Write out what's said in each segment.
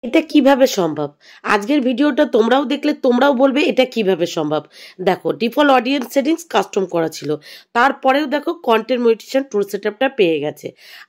এটা কিভাবে সম্ভব? আজকের ভিডিওটা তোমরাও দেখলে তোমরাও বলবে এটা কিভাবে সম্ভব। দেখো, ডিফল্ট অডিয়েন্স সেটিংস কাস্টম করা ছিল, তারপরেও দেখো কন্টেন্ট মনিটাইজেশন টুল সেটআপটা পেয়ে গেছে।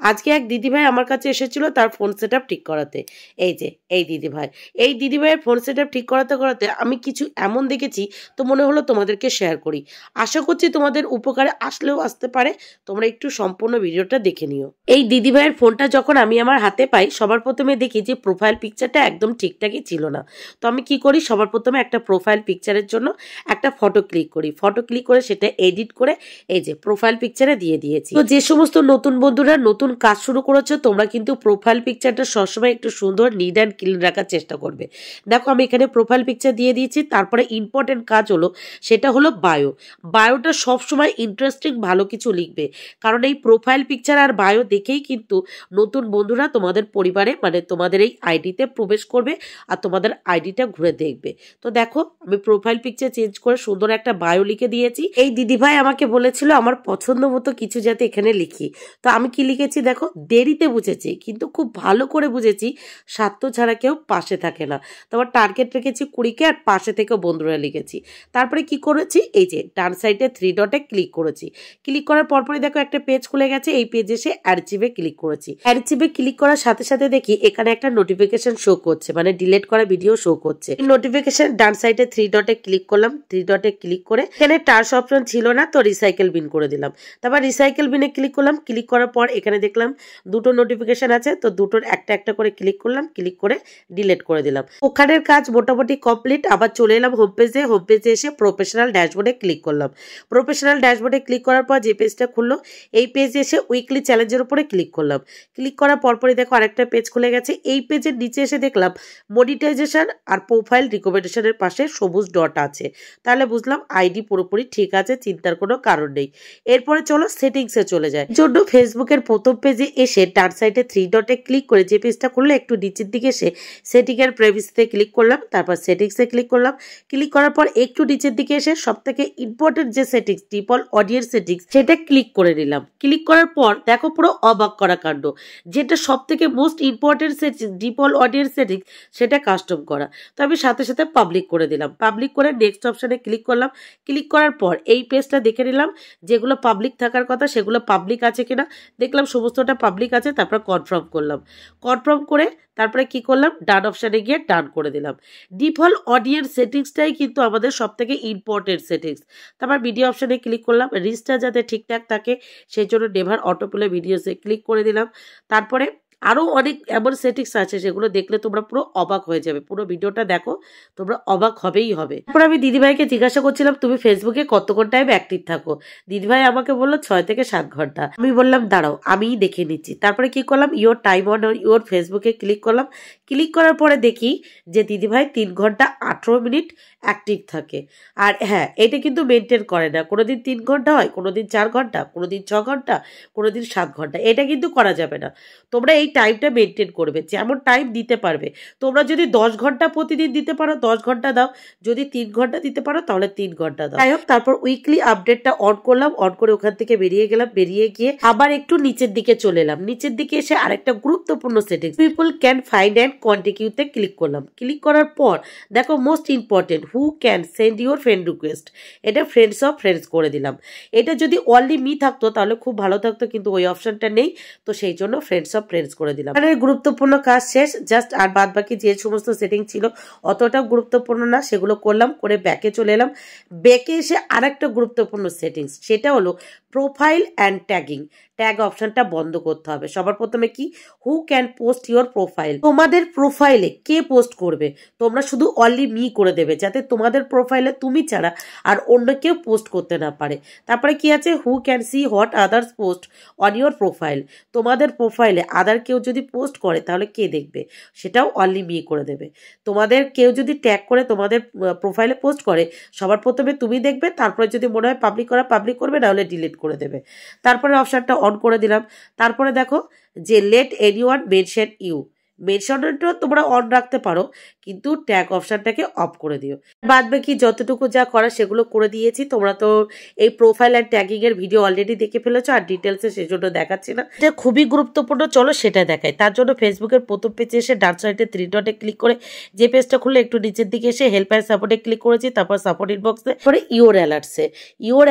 আজকে এক দিদিভাই আমার কাছে এসেছিল তার ফোন সেটআপ ঠিক করাতে। এই যে এই দিদিভাইয়ের ফোন সেটআপ ঠিক করাতে করাতে আমি কিছু এমন দেখেছি, তো মনে হলো তোমাদেরকে শেয়ার করি। আশা করছি তোমাদের উপকারে আসলেও আসতে পারে। তোমরা একটু সম্পূর্ণ ভিডিওটা দেখে নিও। এই দিদিভাইয়ের ফোনটা যখন আমি আমার হাতে পাই, সবার প্রথমে দেখি যে প্রোফাইল পিকচারটা একদম ঠিকঠাকই ছিল না। তো আমি কি করি, সবার প্রথমে একটা প্রোফাইল পিকচারের জন্য একটা ফটো ক্লিক করি। ফটো ক্লিক করে সেটা এডিট করে এই যে প্রোফাইল পিকচারে দিয়ে দিয়েছি। তো যে সমস্ত নতুন বন্ধুরা নতুন কাজ শুরু করেছো, তোমরা কিন্তু প্রোফাইল পিকচারটা সবসময় একটু সুন্দর নিট অ্যান্ড ক্লিন রাখার চেষ্টা করবে। দেখো, আমি এখানে প্রোফাইল পিকচার দিয়ে দিয়েছি। তারপরে ইম্পর্টেন্ট কাজ হলো, সেটা হলো বায়োটা সবসময় ইন্টারেস্টিং ভালো কিছু লিখবে, কারণ এই প্রোফাইল পিকচার আর বায়ো দেখেই কিন্তু নতুন বন্ধুরা তোমাদের পরিবারে মানে তোমাদের এই আইডিতে প্রবেশ করবে আর তোমাদের আইডিটা ঘুরে দেখবে। তো দেখো, আমি প্রোফাইল পিকচার চেঞ্জ করে সুন্দর একটা বায়ো লিখে দিয়েছি। এই দিদিভাই আমাকে বলেছিল আমার পছন্দ মতো কিছু যাতে এখানে লিখি। তো আমি কি লিখেছি দেখো, দেরিতে বুঝেছি কিন্তু খুব ভালো করে বুঝেছি, স্বার্থ ছাড়া কেউ পাশে থাকে না। তোমার টার্গেট রেখেছি 20কে আর পাশে থেকে বন্ধুরা লিখেছি। তারপরে কি করেছি, এই যে ডান সাইডে 3 ডটে ক্লিক করেছি। ক্লিক করার পরপরই দেখো একটা পেজ খুলে গেছে। এই পেজে এসে অ্যারচিভে ক্লিক করেছি। অ্যারচিভে ক্লিক করার সাথে সাথে দেখি এখানে একটা নোটিফিকেশন শো করছে, মানে ডিলিট করা ভিডিও শো করছে। নোটিফিকেশন ডান সাইডে 3 ডটে ক্লিক করলাম। 3 ডটে ক্লিক করে এখানে টাচ অপশন ছিল না, তো রিসাইকেল বিন করে দিলাম। তারপর রিসাইকেল বিনে ক্লিক করলাম। ক্লিক করার পর এখানে দেখলাম দুটো নোটিফিকেশন আছে, তো দুটোর একটা একটা করে ক্লিক করলাম। ক্লিক করে ডিলিট করে দিলাম। ওখানের কাজ মোটামুটি কমপ্লিট। আবার চলে এলাম হোম পেজে। হোম পেজে এসে প্রফেশনাল ড্যাশবোর্ডে ক্লিক করলাম। প্রফেশনাল ড্যাশবোর্ডে ক্লিক করার পর যে পেজটা খুললো, এই পেজে এসে উইকলি চ্যালেঞ্জের উপরে ক্লিক করলাম। ক্লিক করার পরপরই দেখো আরেকটা পেজ খুলে গেছে। এই পেজের নিচে এসে দেখলাম মনিটাইজেশন আর প্রোফাইল রিকমেন্ডেশনের পাশে সবুজ ডট আছে। তাহলে বুঝলাম আইডি পুরোপুরি ঠিক আছে, চিন্তার কোনো কারণ নেই। এরপরে চলো সেটিংসে চলে যায়। জন্য ফেসবুকের প্রথম পেজে এসে ডান সাইডে 3 ডটে ক্লিক করে যে পেজটা খুললো, একটু নিচের দিকে এসে সেটিং এর প্রাইভেসিতে ক্লিক করলাম। তারপর সেটিংসে ক্লিক করলাম। ক্লিক করার পর একটু নিচের দিকে এসে সব থেকে ইম্পর্টেন্ট যে সেটিংস, ডিফল্ট অডিয়েন্স সেটিংস, সেটা ক্লিক করে নিলাম। ক্লিক করার পর দেখো পুরো অবাক করা কাণ্ড, যেটা সব থেকে most important settings default audience settings, সেটা কাস্টম করা। তো আমি সাথে সাথে পাবলিক করে দিলাম। পাবলিক করে নেক্সট অপশনে ক্লিক করলাম। ক্লিক করার পর এই পেজটা দেখে নিলাম, যেগুলো পাবলিক থাকার কথা সেগুলো পাবলিক আছে কিনা। দেখলাম সমস্তটা পাবলিক আছে। তারপর কনফার্ম করলাম। কনফার্ম করে তারপরে কি করলাম, ডান অপশনে গিয়ে ডান করে দিলাম। ডিফল্ট অডিয়েন্স সেটিংসটাই কিন্তু আমাদের সব থেকে ইম্পর্টেন্ট সেটিংস। তারপর ভিডিও অপশনে ক্লিক করলাম। রিচটা যাতে ঠিকঠাক থাকে সেই জন্য নেভার অটোপ্লে ভিডিওসে ক্লিক করে দিলাম। তারপরে আরও অনেক এমন সেটিংস আছে যেগুলো দেখলে তোমরা পুরো অবাক হয়ে যাবে। পুরো ভিডিওটা দেখো, তোমরা অবাক হবেই হবে। তারপর আমি দিদিভাইকে জিজ্ঞাসা করছিলাম তুমি ফেসবুকে কতক্ষণ টাইম অ্যাক্টিভ থাকো। দিদিভাই আমাকে বললো 6 থেকে 7 ঘন্টা। আমি বললাম দাঁড়াও আমিই দেখে নিচ্ছি। তারপরে কি করলাম, ইওর টাইম অন ইওর ফেসবুকে ক্লিক করলাম। ক্লিক করার পরে দেখি যে দিদিভাই 3 ঘন্টা 18 মিনিট অ্যাক্টিভ থাকে। আর হ্যাঁ, এটা কিন্তু মেনটেন করে না। কোনোদিন 3 ঘন্টা হয়, কোনোদিন 4 ঘন্টা, কোনোদিন 6 ঘন্টা, কোনোদিন 7 ঘন্টা। এটা কিন্তু করা যাবে না। তোমরা এই টাইমটা মেনটেন করবে, যেমন টাইম দিতে পারবে। তোমরা যদি 10 ঘন্টা প্রতিদিন দিতে পারো 10 ঘন্টা দাও, যদি 3 ঘন্টা দিতে পারো তাহলে 3 ঘন্টা দাও। যাই হোক, তারপর উইকলি আপডেটটা অন করলাম। অন করে ওখান থেকে বেরিয়ে গেলাম। বেরিয়ে গিয়ে আবার একটু নিচের দিকে চলে এলাম। নিচের দিকে এসে আরেকটা গুরুত্বপূর্ণ settings, people can find and কন্টিকিউতে ক্লিক করলাম। ক্লিক করার পর দেখো most important, who can send your friend request, এটা ফ্রেন্ডস অফ ফ্রেন্ডস করে দিলাম। এটা যদি অনলি মি থাকতো তাহলে খুব ভালো থাকতো, কিন্তু ওই অপশনটা নেই, তো সেই জন্য ফ্রেন্ডস অফ ফ্রেন্ডস করে দিলাম। মানে গুরুত্বপূর্ণ কাজ শেষ। জাস্ট আর বাদ বাকি যে সমস্ত সেটিং ছিল অতটা গুরুত্বপূর্ণ না, সেগুলো করলাম। করে ব্যাকে চলে এলাম। ব্যাকে এসে আরেকটা গুরুত্বপূর্ণ সেটিংস, সেটা হলো প্রোফাইল অ্যান্ড ট্যাগিং। ট্যাগ অপশনটা বন্ধ করতে হবে। সবার প্রথমে কি, who can post your profile, তোমাদের প্রোফাইলে কে পোস্ট করবে। তোমরা শুধু অনলি মি করে দেবে, যাতে তোমাদের প্রোফাইলে তুমি ছাড়া আর অন্য কেউ পোস্ট করতে না পারে। তারপরে কি আছে, who can see what others post on your profile, তোমাদের প্রোফাইলে আদার কেউ যদি পোস্ট করে তাহলে কে দেখবে, সেটাও অনলি মি করে দেবে। তোমাদের কেউ যদি ট্যাগ করে তোমাদের প্রোফাইলে পোস্ট করে, সবার প্রথমে তুমি দেখবে, তারপরে যদি মনে হয় পাবলিক করা পাবলিক করবে, নাহলে ডিলিট করে দেবে। তারপরে অপশনটা অন করে দিলাম। তারপরে দেখো যে লেট এনিওয়ান মেনশন ইউ, মেনশনটা তোমরা অন রাখতে পারো, কিন্তু ট্যাগ অপশানটাকে অফ করে দিও। বাদ বাকি যতটুকু যা করা সেগুলো করে দিয়েছি। তোমরা তো এই প্রোফাইল আর ট্যাগিং এর ভিডিও অলরেডি দেখে ফেলেছো, আর ডিটেলসে সেজন্য দেখাচ্ছি না। এটা খুবই গুরুত্বপূর্ণ, চলো সেটা দেখাই। তার জন্য ফেসবুকের প্রথম পেজে এসে ডান সাইডে 3 ডটে ক্লিক করে যে পেজটা খুলে একটু নিচের দিকে এসে হেল্প অ্যান্ড সাপোর্টে ক্লিক করেছি, তারপর সাপোর্ট ইনবক্সে পরে ইওর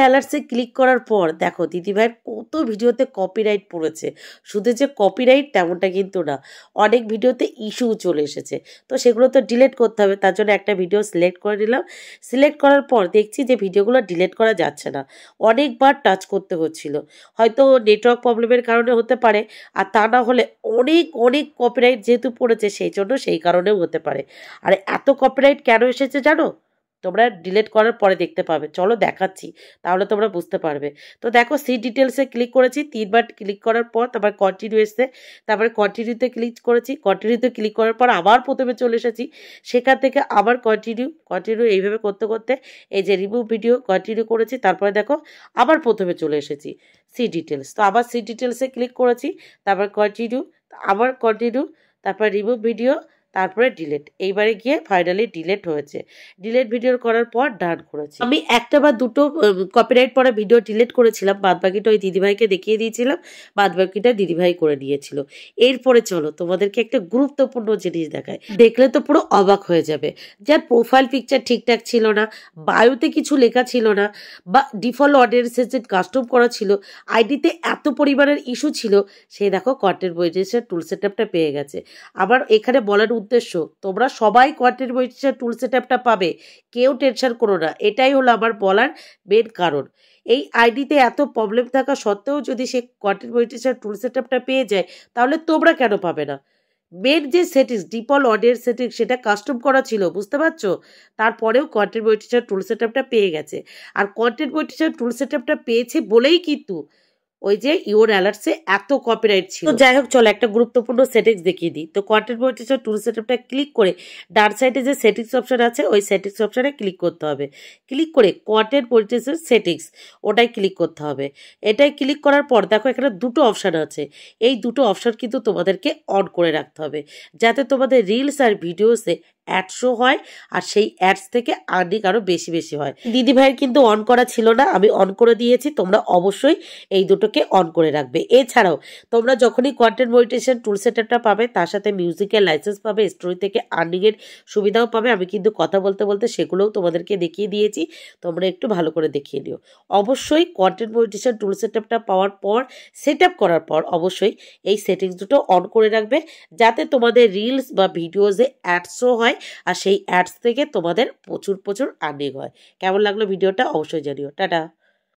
অ্যালার্টসে ক্লিক করার পর দেখো দিদিভাইয়ের কত ভিডিওতে কপিরাইট পড়েছে। শুধু যে কপিরাইট তেমনটা কিন্তু না, অনেক ভিডিওতে ইস্যু চলে এসেছে। তো সেগুলো তো ডিলিট করতে হবে, তার জন্য একটা ভিডিও সিলেক্ট করে নিলাম। সিলেক্ট করার পর দেখছি যে ভিডিওগুলো ডিলিট করা যাচ্ছে না, অনেকবার টাচ করতে হচ্ছিল। হয়তো নেটওয়ার্ক প্রবলেমের কারণে হতে পারে, আর তা না হলে অনেক অনেক কপিরাইট যেহেতু পড়েছে সেই জন্য সেই কারণেও হতে পারে। আর এত কপিরাইট কেন এসেছে জানো? তোমরা ডিলিট করার পরে দেখতে পাবে, চলো দেখাচ্ছি, তাহলে তোমরা বুঝতে পারবে। তো দেখো সি ডিটেলসে ক্লিক করেছি, 3বার ক্লিক করার পর তারপর কন্টিনিউ এসছে, তারপরে কন্টিনিউতে ক্লিক করেছি। কন্টিনিউতে ক্লিক করার পর আবার প্রথমে চলে এসেছি, সেখান থেকে আবার কন্টিনিউ এইভাবে করতে করতে এই যে রিমুভ ভিডিও কন্টিনিউ করেছি, তারপরে দেখো আবার প্রথমে চলে এসেছি সি ডিটেলস। তো আবার সি ডিটেলসে ক্লিক করেছি, তারপর কন্টিনিউ, আবার কন্টিনিউ, তারপর রিমুভ ভিডিও, তারপরে ডিলেট। এইবারে গিয়ে ফাইনালি ডিলেট হয়েছে। ডিলেট ভিডিও করার পর ডান করেছি। আমি একটা বা দুটো কপিরাইট পড়া ভিডিও ডিলেট করেছিলাম, বাদ বাকিটা ওই দিদিভাইকে দেখিয়ে দিয়েছিলাম, বাদ বাকিটা দিদিভাই করে দিয়েছিল। এরপরে চলো তোমাদেরকে একটা গুরুত্বপূর্ণ জিনিস দেখায়, দেখলে তো পুরো অবাক হয়ে যাবে। যার প্রোফাইল পিকচার ঠিকঠাক ছিল না, বায়োতে কিছু লেখা ছিল না, বা ডিফল্ট অডিয়েন্সের যে কাস্টম করা ছিল, আইডিতে এত পরিমাণের ইস্যু ছিল, সে দেখো কন্টেন্ট মনিটাইজেশন টুল সেটআপটা পেয়ে গেছে। আবার এখানে বলার উদ্দেশ্য, তোমরা সবাই কন্টেন্ট মনিটাইজেশন টুল সেটআপটা পাবে, কেউ টেনশন করো না। এটাই হলো আমার বলার মেন কারণ। এই আইডিতে এত প্রবলেম থাকা সত্ত্বেও যদি সে কন্টেন্ট মনিটাইজেশন টুল সেটআপটা পেয়ে যায়, তাহলে তোমরা কেন পাবে না? মেন যে সেটিংস, ডিফল্ট অডিয়েন্স সেটিংস, সেটা কাস্টম করা ছিল, বুঝতে পারছো? তারপরেও কন্টেন্ট মনিটাইজেশন টুল সেটআপটা পেয়ে গেছে। আর কন্টেন্ট মনিটাইজেশন টুল সেটআপটা পেয়েছে বলেই কিন্তু ওই যে ইওর অ্যালার্টসে এত কপিরাইট ছিল। তো যাই হোক, চলো একটা গুরুত্বপূর্ণ সেটিংস দেখিয়ে দিই। তো কন্টেন্ট মনিটাইজেশন টুল সেটআপটা ক্লিক করে ডান সাইডে যে সেটিংস অপশন আছে, ওই সেটিংস অপশনে ক্লিক করতে হবে। ক্লিক করে কন্টেন্ট মনিটাইজেশন সেটিংস, ওটাই ক্লিক করতে হবে। এটাই ক্লিক করার পর দেখো এখানে দুটো অপশান আছে, এই দুটো অপশান কিন্তু তোমাদেরকে অন করে রাখতে হবে, যাতে তোমাদের রিলস আর ভিডিওসে অ্যাড শো হয়, আর সেই অ্যাডস থেকে আর্নিং আরো বেশি বেশি হয়। দিদি ভাইয়ের কিন্তু অন করা ছিল না, আমি অন করে দিয়েছি। তোমরা অবশ্যই এই দুটোকে অন করে রাখবে। এছাড়াও তোমরা যখনই কন্টেন্ট মনিটাইজেশন টুল সেটআপটা পাবে, তার সাথে মিউজিকের লাইসেন্স পাবে, স্টোরি থেকে আর্নিং এর সুবিধাও পাবে। আমি কিন্তু কথা বলতে বলতে সেগুলোও তোমাদেরকে দেখিয়ে দিয়েছি, তোমরা একটু ভালো করে দেখিয়ে নিও। অবশ্যই কন্টেন্ট মনিটাইজেশন টুল সেটআপটা পাওয়ার পর, সেটআপ করার পর অবশ্যই এই সেটিংস দুটো অন করে রাখবে, যাতে তোমাদের রিলস বা ভিডিওসে অ্যাডস শো হয়, আর সেই অ্যাডস থেকে তোমাদের প্রচুর প্রচুর আর্নিং হয়। কেমন লাগলো ভিডিওটা অবশ্যই জানিও। টাটা।